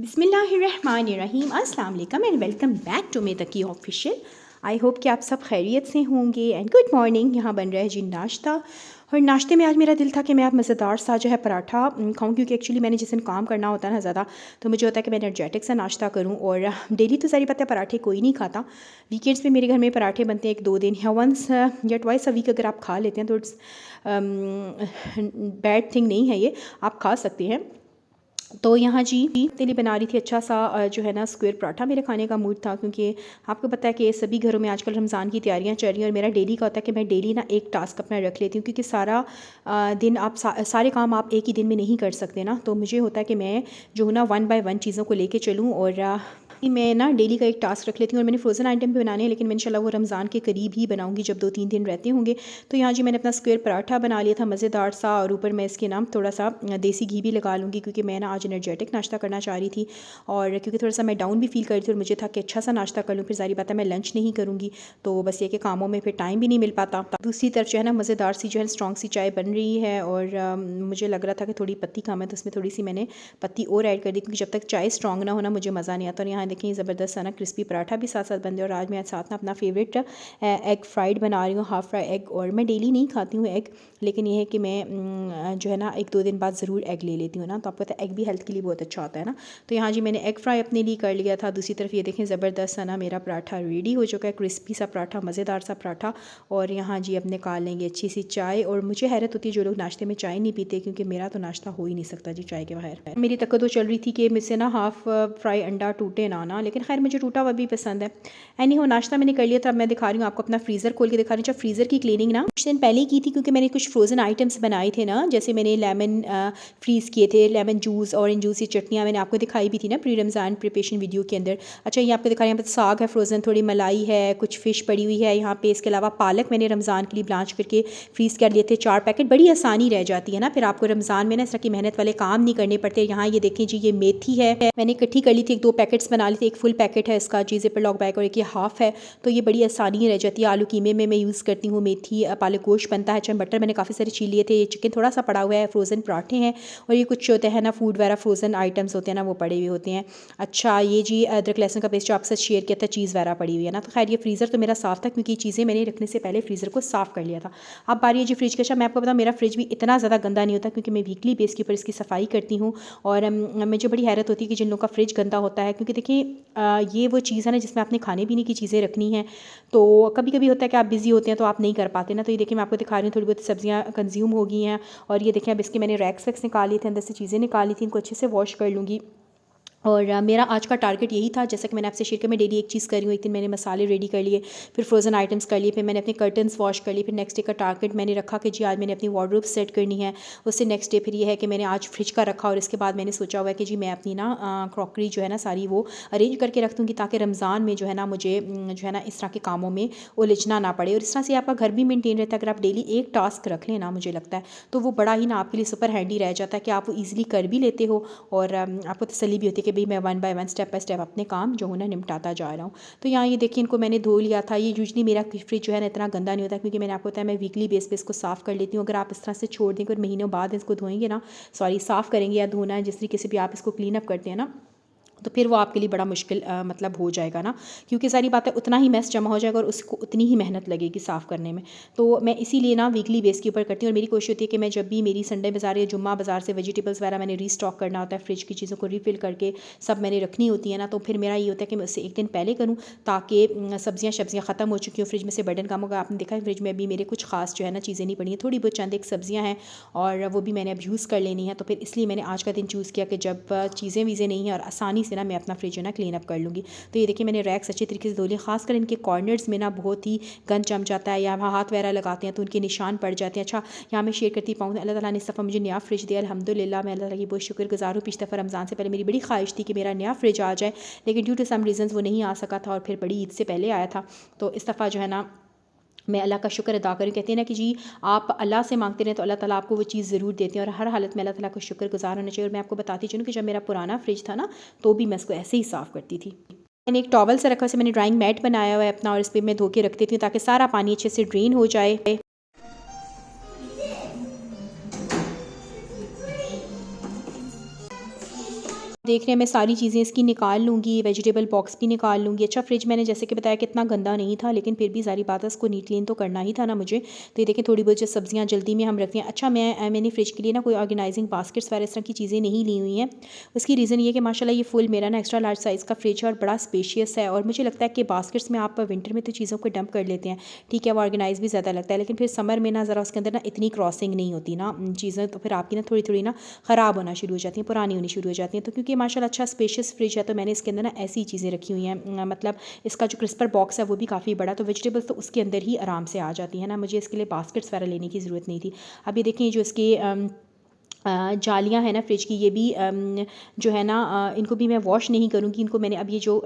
बिस्मिल्लाहिर्रहमानिर्रहीम अस्सलाम वालेकुम and welcome back to my Taqi official. I hope कि आप सब खैरियत से होंगे एंड गुड मॉर्निंग। यहाँ बन रहा है जी नाश्ता, और नाश्ते में आज मेरा दिल था कि मैं आप मज़ेदार सा जो है पराठा खाऊं, क्योंकि एक्चुअली मैंने जिस दिन काम करना होता है ना ज़्यादा, तो मुझे होता है कि मैं एनर्जेटिक सा नाश्ता करूं। और डेली तो सारी पता है पराठे कोई नहीं खाता, वीकेंड्स पे मेरे घर में पराठे बनते हैं 1-2 दिन या वंस या ट्वाइस अ वीक अगर आप खा लेते हैं तो इट्स बैड थिंग नहीं है, ये आप खा सकते हैं। तो यहाँ जी तेली बना रही थी अच्छा सा जो है ना स्क्वायर पराठा। मेरे खाने का मूड था, क्योंकि आपको पता है कि सभी घरों में आजकल रमज़ान की तैयारियां चल रही हैं, और मेरा डेली का होता है कि मैं डेली ना एक टास्क अपना रख लेती हूँ, क्योंकि सारा दिन आप सारे काम आप एक ही दिन में नहीं कर सकते ना। तो मुझे होता है कि मैं जो ना 1 बाय 1 चीज़ों को लेके चलूँ, और मैं ना डेली का एक टास्क रख लेती हूँ। और मैंने फ्रोज़न आइटम भी बनाने हैं, लेकिन मैं इंशाल्लाह वो रमज़ान के करीब ही बनाऊँगी जब 2-3 दिन रहते होंगे। तो यहाँ जी मैंने अपना स्क्वायर पराठा बना लिया था मज़ेदार सा, और ऊपर मैं इसके नाम थोड़ा सा देसी घी भी लगा लूँगी, क्योंकि मैं ना आज एनर्जेटिक नाश्ता करना चाह रही थी। और क्योंकि थोड़ा सा मैं डाउन भी फील कर रही थी, और मुझे था कि अच्छा सा नाश्ता कर लूँ, फिर सारी बात है मैं लंच नहीं करूँगी, तो बस ये कि कामों में फिर टाइम भी नहीं मिल पाता। दूसरी तरफ जो है ना मज़ेदार सी जो है स्ट्रॉन्ग सी चाय बन रही है, और मुझे लग रहा था कि थोड़ी पत्ती कम है, तो उसमें थोड़ी सी मैंने पत्ती और ऐड कर दी, क्योंकि जब तक चाय स्ट्रॉन्ग ना हो ना मुझे मज़ा नहीं आता। और यहाँ देखिए ज़बरदस्त सा ना क्रिस्पी पराठा भी साथ साथ बन रहा है। और आज मैं साथ ना अपना फेवरेट एग फ्राइड बना रही हूँ, हाफ़ फ्राई एग। और मैं डेली नहीं खाती हूँ एग, लेकिन ये है कि मैं जो है ना 1-2 दिन बाद ज़रूर एग ले लेती हूँ ना, तो आपको पता है एग भी हेल्थ के लिए बहुत अच्छा होता है ना। तो यहाँ जी मैंने एग फ्राई अपने लिए कर लिया था। दूसरी तरफ ये देखें ज़बरदस्त सा ना मेरा पराठा रेडी हो चुका है, क्रिस्पी सा पराठा, मज़ेदार सा पराठा। और यहाँ जी अब निकाल लेंगे अच्छी सी चाय। और मुझे हैरत होती है जो लोग नाश्ते में चाय नहीं पीते, क्योंकि मेरा तो नाश्ता हो ही नहीं सकता जी चाय के बगैर। मेरी तक तो चल रही थी कि मुझसे ना हाफ़ फ्राई अंडा टूटे ना, लेकिन खैर मुझे टूटा हुआ भी पसंद है। एनी हो नाश्ता मैंने कर लिया था। अब मैं दिखा रही हूँ आपको अपना फ्रीज़र खोल के दिखा रही हूँ। फ्रीज़र की क्लीनिंग ना कुछ दिन पहले ही की थी, क्योंकि मैंने कुछ फ्रोज़न आइटम्स बनाए थे ना, जैसे मैंने लेमन फ्रीज़ किए थे, लेमन जूस, ऑरेंज जूस, ये चटनियाँ मैंने आपको दिखाई भी थी ना प्री रमज़ान प्रिपरेशन वीडियो के अंदर। अच्छा ये आपको दिखा रही हूँ, यहाँ पर साग है फ्रोज़न, थोड़ी मलाई है, कुछ फ़िश पड़ी हुई है यहाँ पे। इसके अलावा पालक मैंने रमज़ान के लिए ब्लांच करके फ्रीज़ कर लिए थे 4 पैकेट। बड़ी आसानी रह जाती है ना, फिर आपको रमज़ान में ना इस तरह की मेहनत वाले काम नहीं करने पड़ते। यहाँ ये देखें जी, ये मेथी है, मैंने इकट्ठी कर ली थी, 1-2 पैकेट्स बना ली थी। एक फुल पैकेट है इसका जी ज़िपर लॉक बैग, और एक ये हाफ़ है, तो ये बड़ी आसानी रह जाती है। आलू कीमे में मैं यूज़ करती हूँ मेथी, पालक गोश्त बनता है। अच्छा मटर मैंने काफ़ी सारे छील लिए थे, ये चिकन थोड़ा सा पड़ा हुआ है, फ्रोज़न पराठे हैं, और ये कुछ होते हैं ना फूड वगैरह फ्रोज़न आइटम्स होते हैं ना, वो पड़े हुए होते हैं। अच्छा ये जी अदरक लहसुन का पेस्ट जो आपसे शेयर किया था, चीज़ वगैरह पड़ी हुई है ना। तो खैर ये फ्रीज़र तो मेरा साफ़ था, क्योंकि चीज़ें मैंने रखने से पहले फ्रीज़र को साफ़ कर लिया था। अब बारी है जी फ्रिज के। अच्छा मैं आपको बताऊँ मेरा फ्रिज भी इतना ज़्यादा गंदा नहीं होता, क्योंकि मैं वीकली बेस के ऊपर इसकी सफाई करती हूँ। और मुझे बड़ी हैरत होती है कि जिन लोगों का फ्रिज गंदा होता है, क्योंकि देखिए ये वो चीज़ है ना जिसमें आपने खाने पीने की चीज़ें रखनी है, तो कभी कभी होता है कि आप बिज़ी होते हैं तो आप नहीं कर पाते ना। तो ये देखिए मैं आपको दिखा रही हूँ, थोड़ी बहुत सब्जियाँ कंज्यूम हो गई हैं। और ये देखिए अब इसके मैंने रैक्स वैक्स निकाली थे, अंदर से चीज़ें निकाली थी, इनको अच्छे से वॉश कर लूँगी। और मेरा आज का टारगेट यही था, जैसा कि मैंने आपसे शेयर किया, मैं डेली एक चीज़ कर रही हूँ। एक दिन मैंने मसाले रेडी कर लिए, फिर फ्रोज़न आइटम्स कर लिए, फिर मैंने अपने कर्टन्स वॉश कर लिए। फिर नेक्स्ट डे का टारगेट मैंने रखा कि जी आज मैंने अपनी वार्डरोब सेट करनी है। उससे नेक्स्ट डे फिर ये है कि मैंने आज फ्रिज का रखा, और इसके बाद मैंने सोचा हुआ है कि जी मैं अपनी ना क्रॉकरी जो है ना सारी वो अरेंज करके रख दूँगी, ताकि रमज़ान में जो है ना मुझे जो है ना इस तरह के कामों में उलझना ना पड़े। और इस तरह से आपका घर भी मेनटेन रहता है। अगर आप डेली एक टास्क रख लें ना, मुझे लगता है तो वो बड़ा ही ना आपके लिए सुपर हैंडी रह जाता है, कि आप वो ईजिली कर भी लेते हो, और आपको तसल्ली भी होती है कि भाई मैं 1 बाय 1 स्टेप बाय स्टेप अपने काम जो है ना निपटाता जा रहा हूँ। तो यहाँ ये देखिए इनको मैंने धो लिया था। ये यूजली मेरा फ्रिज जो है ना इतना गंदा नहीं होता, क्योंकि मैंने आपको बताया मैं वीकली बेस पे इसको साफ़ कर लेती हूँ। अगर आप इस तरह से छोड़ देंगे और महीनों बाद इसको धोएंगे ना, सॉरी साफ़ करेंगे या धोना है जिस तरीके से भी आप इसको क्लीन अप करते हैं ना, तो फिर वो आपके लिए बड़ा मुश्किल मतलब हो जाएगा ना, क्योंकि सारी बातें उतना ही मैस जमा हो जाएगा, और उसको उतनी ही मेहनत लगेगी साफ़ करने में। तो मैं इसीलिए ना वीकली बेस के ऊपर करती हूँ। और मेरी कोशिश होती है कि मैं जब भी मेरी संडे बाज़ार या जुम्मा बाज़ार से वेजिटेबल्स वगैरह मैंने रीस्टॉक करना होता है, फ्रिज की चीज़ों को रीफ़िल करके सब मैंने रखनी होती है ना, तो फिर मेरा ये होता है कि मैं उससे एक दिन पहले करूँ, ताकि सब्जियाँ ख़त्म हो चुकी हों, फ्रिज में से बर्डन कम होगा। आपने देखा है फ्रिज में अभी मेरे कुछ खास जो है ना चीज़ें नहीं पड़ी हैं, थोड़ी बहुत चंद एक सब्जियाँ हैं, और वो भी मैंने अब यूज़ कर लेनी है। तो फिर इसलिए मैंने आज का दिन चूज़ किया कि जब चीज़ें वीज़ें नहीं हैं, और आसानी से ना मैं अपना फ्रिज क्लीन अप कर लूँगी। तो ये देखिए मैंने रैक्स अच्छे तरीके से धो लिए। खासकर इनके कॉर्नर्स में ना बहुत ही गंद जम जाता है, या वहाँ हाथ वगैरह लगाते हैं तो उनके निशान पड़ जाते हैं। अच्छा यहाँ मैं शेयर करती पाऊँ, अल्लाह ताला ने इस दफ़ा मुझे नया फ्रिज दिया, अल्हम्दुलिल्लाह मैं अल्लाह ताला की बहुत शुक्रगुज़ार हूँ। पिछली दफ़ा रमज़ान से पहले मेरी बड़ी ख्वाहिश थी कि मेरा नया फ्रिज आ जाए, लेकिन ड्यू टू सम रीज़न्स वो नहीं आ सका था, और फिर बड़ी ईद से पहले आया था। तो इस दफ़ा जो है ना मैं अल्लाह का शुक्र अदा करूँ। कहते हैं ना कि जी आप अल्लाह से मांगते रहें तो अल्लाह ताला आपको वो चीज़ ज़रूर देते हैं, और हर हालत में अल्लाह ताला को शुक्रगुज़ार होना चाहिए। और मैं आपको बताती चलूँ कि जब मेरा पुराना फ्रिज था ना, तो भी मैं इसको ऐसे ही साफ़ करती थी। मैंने एक टॉवल से रखा, उसे मैंने ड्राइंग मैट बनाया हुआ है अपना, और इस पर मैं धो के रख देती हूँ ताकि सारा पानी अच्छे से ड्रेन हो जाए। देख रहे हैं मैं सारी चीज़ें इसकी निकाल लूँगी, वेजिटेबल बॉक्स भी निकाल लूँगी। अच्छा फ्रिज मैंने जैसे कि बताया कितना गंदा नहीं था, लेकिन फिर भी ज़ाहिर बात है इसको नीट क्लीन तो करना ही था ना मुझे। तो ये देखिए थोड़ी बहुत जो सब्जियाँ जल्दी में हम रखते हैं। अच्छा मैंने फ्रिज के लिए ना कोई ऑर्गेनाइजिंग बास्केट्स वगैरह इस तरह की चीज़ें नहीं ली हुई हैं। उसकी रीज़न ये है कि माशाल्लाह ये फुल मेरा ना एक्स्ट्रा लार्ज साइज़ का फ्रिज है और बड़ा स्पेशियस है, और मुझे लगता है कि बास्केट्स में आप विंटर में तो चीज़ों को डंप कर लेते हैं, ठीक है, वो ऑर्गेनाइज़ भी ज़्यादा लगता है, लेकिन फिर समर में ना ज़रा उसके अंदर ना इतनी क्रॉसिंग नहीं होती ना चीज़ें, तो फिर आपकी ना थोड़ी थोड़ी ना ख़राब होना शुरू हो जाती हैं, पुरानी होनी शुरू हो जाती हैं। तो क्योंकि माशाल्लाह अच्छा स्पेशियस फ्रिज है, तो मैंने इसके अंदर ना ऐसी चीज़ें रखी हुई हैं, मतलब इसका जो क्रिस्पर बॉक्स है वो भी काफ़ी बड़ा, तो वेजिटेबल्स तो उसके अंदर ही आराम से आ जाती हैं ना, मुझे इसके लिए बास्केट्स वगैरह लेने की ज़रूरत नहीं थी। अभी देखिए जो इसके जालियाँ हैं ना फ्रिज की, ये भी जो है ना इनको भी मैं वॉश नहीं करूँगी। इनको मैंने अब ये जो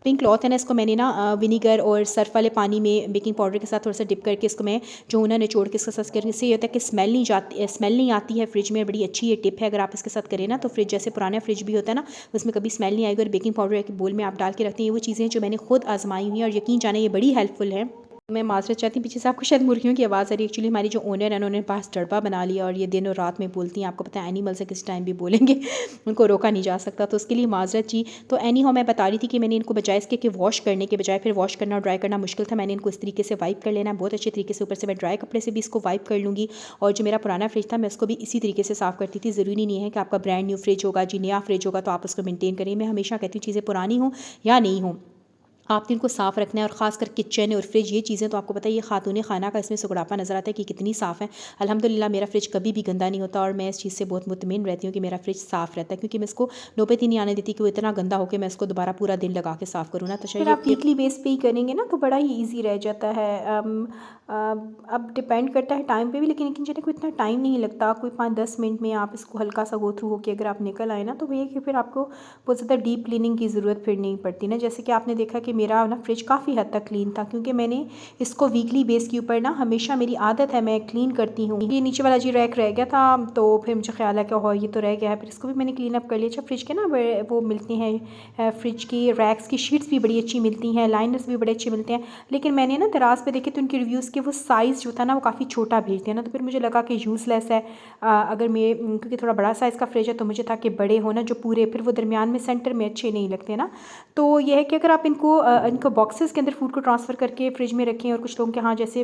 पिंक क्लॉथ है ना, इसको मैंने ना विनीगर और सर्फ वाले पानी में बेकिंग पाउडर के साथ थोड़ा सा डिप करके इसको मैं जो हूँ ना निचोड़ के इसका सस करके, इससे ये होता है कि स्मेल नहीं आती है फ्रिज में। बड़ी अच्छी ये टिप है, अगर आप इसके साथ करें ना तो फ्रिज जैसे पुराना फ्रिज भी होता है ना उसमें कभी स्मेल नहीं आएगी। और बेकिंग पाउडर एक बोल में आप डाल के रखते हैं, वो चीज़ें जो मैंने खुद आजमाई हुई हैं और यकीन जाने ये बड़ी हेल्पफुल है। मैं माजरत चाहती हूँ, पीछे से आपको शायद मुर्गियों की आवाज़ आ रही है। एक्चुअली हमारी जो ओनर है उन्होंने पास तड़पा बना लिया, और ये दिन और रात में बोलती हैं, आपको पता है एनिमल से किस टाइम भी बोलेंगे उनको रोका नहीं जा सकता, तो उसके लिए माजरत जी। तो एनी हो मैं बता रही थी कि मैंने इनको बजाय इसके कि वॉश करने के बजाय, फिर वॉश करना और ड्राई करना मुश्किल था, मैंने इनको इस तरीके से वाइप कर लेना बहुत अच्छे तरीके से। ऊपर से मैं ड्राई कपड़े से भी इसको वाइप कर लूँगी, और जो मेरा पुराना फ्रिज था मैं उसको भी इसी तरीके से साफ़ करती थी। ज़रूरी नहीं है कि आपका ब्रांड न्यू फ्रिज होगा जी, नया फ्रिज होगा तो आप उसको मेनटेन करें। मैं हमेशा कहती हूँ चीज़ें पुरानी हों या नहीं हों, आपने इनको साफ़ रखना है। और ख़ासकर किचन और फ्रिज ये चीज़ें तो आपको पता है, ये खातून खाना का इसमें सुगड़ापा नज़र आता है कि कितनी साफ़ है। अल्हम्दुलिल्लाह मेरा फ्रिज कभी भी गंदा नहीं होता, और मैं इस चीज़ से बहुत मुतमिन रहती हूँ कि मेरा फ्रिज साफ़ रहता है, क्योंकि मैं इसको नौबत ही नहीं आने देती कि वो इतना गंदा हो कि मैं इसको दोबारा पूरा दिन लगा के साफ़ करूँ ना। तो फिर शायद आप वीकली बेस पे ही करेंगे ना तो बड़ा ही इजी रह जाता है। अब डिपेंड करता है टाइम पे भी, लेकिन जिन्हें कोई इतना टाइम नहीं लगता, कोई 5-10 मिनट में आप इसको हल्का सा गो थ्रू होकर अगर आप निकल आए ना, तो वही है कि फिर आपको बहुत ज़्यादा डीप क्लीनिंग की ज़रूरत फिर नहीं पड़ती ना। जैसे कि आपने देखा कि मेरा ना फ्रिज काफ़ी हद तक क्लीन था, क्योंकि मैंने इसको वीकली बेस के ऊपर ना हमेशा मेरी आदत है मैं क्लीन करती हूँ। ये नीचे वाला जी रैक रह गया था, तो फिर मुझे ख्याल है कि हो ये तो रह गया है, फिर इसको भी मैंने क्लीन अप कर लिया। अच्छा फ्रिज के ना वो मिलती हैं फ्रिज की रैक्स की शीट्स भी बड़ी अच्छी मिलती हैं, लाइनर्स भी बड़े अच्छे मिलते हैं, लेकिन मैंने ना दराज पे देखे तो उनके रिव्यूज़ के वो साइज़ जो था ना वो काफ़ी छोटा भेजते हैं ना, तो फिर मुझे लगा कि यूज़लेस है। अगर मैं क्योंकि थोड़ा बड़ा साइज़ का फ्रिज है तो मुझे था कि बड़े हो ना जो पूरे, फिर वो दरमियान में सेंटर में अच्छे नहीं लगते ना। तो ये है कि अगर आप इनको बॉक्सेस के अंदर फूड को ट्रांसफ़र करके फ्रिज में रखें, और कुछ लोगों के यहाँ जैसे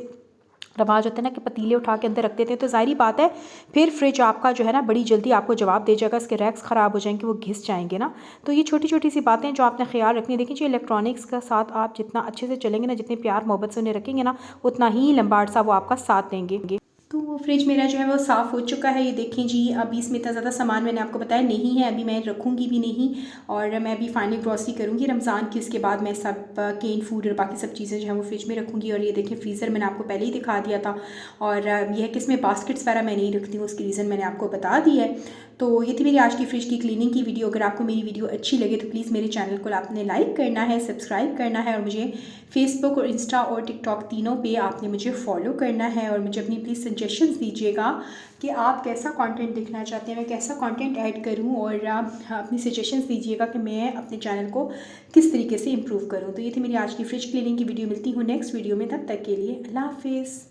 रवाज होता है ना कि पतीले उठा के अंदर रख देते हैं, तो ज़ाहिर बात है फिर फ्रिज आपका जो है ना बड़ी जल्दी आपको जवाब दे जाएगा, इसके रैक्स ख़राब हो जाएंगे, वो घिस जाएंगे ना। तो ये छोटी छोटी सी बातें जो आपने ख्याल रखनी है। देखिए जी इलेक्ट्रॉनिक्स का साथ आप जितना अच्छे से चलेंगे ना, जितने प्यार मोहब्बत से उन्हें रखेंगे ना, उतना ही लंबा अरसा वो आपका साथ देंगे। तो वो फ्रिज मेरा जो है वो साफ़ हो चुका है। ये देखें जी, अभी इसमें इतना ज़्यादा सामान मैंने आपको बताया नहीं है, अभी मैं रखूँगी भी नहीं, और मैं अभी फाइनल ग्रॉसरी करूँगी रमज़ान की, उसके बाद मैं सब केन फूड और बाकी सब चीज़ें जो है वो फ्रिज में रखूँगी। और ये देखें फ्रीज़र मैंने आपको पहले ही दिखा दिया था, और यह है कि इसमें बास्केट्स वगैरह मैं नहीं रखती हूँ, उसकी रीज़न मैंने आपको बता दी है। तो ये थी मेरी आज की फ्रिज की क्लीनिंग की वीडियो। अगर आपको मेरी वीडियो अच्छी लगे तो प्लीज़ मेरे चैनल को आपने लाइक करना है, सब्सक्राइब करना है, और मुझे फेसबुक और इंस्टा और टिकटॉक तीनों पे आपने मुझे फॉलो करना है। और मुझे अपनी प्लीज़ सजेशंस दीजिएगा कि आप कैसा कंटेंट देखना चाहते हैं, मैं कैसा कंटेंट ऐड करूं, और आप अपनी सजेशंस दीजिएगा कि मैं अपने चैनल को किस तरीके से इम्प्रूव करूं। तो ये थी मेरी आज की फ्रिज क्लीनिंग की वीडियो। मिलती हूँ नेक्स्ट वीडियो में, तब तक के लिए अल्लाह हाफिज़।